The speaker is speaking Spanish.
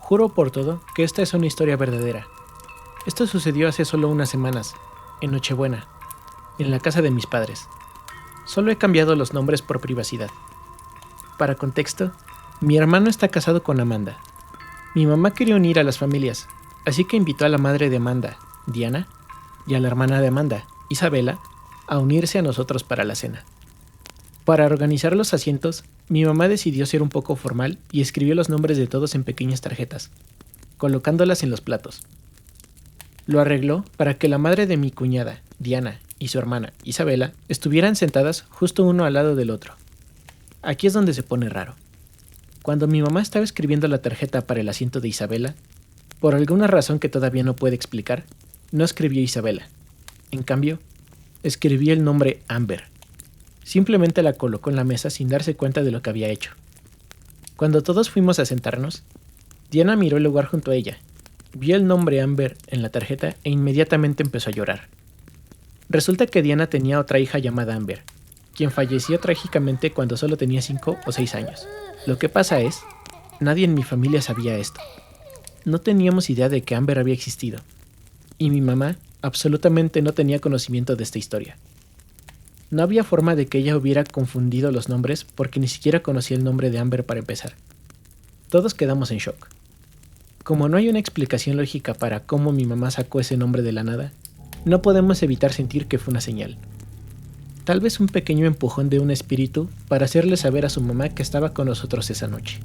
Juro por todo que esta es una historia verdadera. Esto sucedió hace solo unas semanas, en Nochebuena, en la casa de mis padres. Solo he cambiado los nombres por privacidad. Para contexto, mi hermano está casado con Amanda. Mi mamá quería unir a las familias, así que invitó a la madre de Amanda, Diana, y a la hermana de Amanda, Isabela, a unirse a nosotros para la cena. Para organizar los asientos, mi mamá decidió ser un poco formal y escribió los nombres de todos en pequeñas tarjetas, colocándolas en los platos. Lo arregló para que la madre de mi cuñada, Diana, y su hermana, Isabela, estuvieran sentadas justo uno al lado del otro. Aquí es donde se pone raro. Cuando mi mamá estaba escribiendo la tarjeta para el asiento de Isabela, por alguna razón que todavía no puede explicar, no escribió Isabela. En cambio, escribió el nombre Amber. Simplemente la colocó en la mesa sin darse cuenta de lo que había hecho. Cuando todos fuimos a sentarnos, Diana miró el lugar junto a ella, vio el nombre Amber en la tarjeta e inmediatamente empezó a llorar. Resulta que Diana tenía otra hija llamada Amber, quien falleció trágicamente cuando solo tenía 5 o 6 años. Lo que pasa es, nadie en mi familia sabía esto. No teníamos idea de que Amber había existido, y mi mamá absolutamente no tenía conocimiento de esta historia. No había forma de que ella hubiera confundido los nombres porque ni siquiera conocía el nombre de Amber para empezar. Todos quedamos en shock. Como no hay una explicación lógica para cómo mi mamá sacó ese nombre de la nada, no podemos evitar sentir que fue una señal. Tal vez un pequeño empujón de un espíritu para hacerle saber a su mamá que estaba con nosotros esa noche.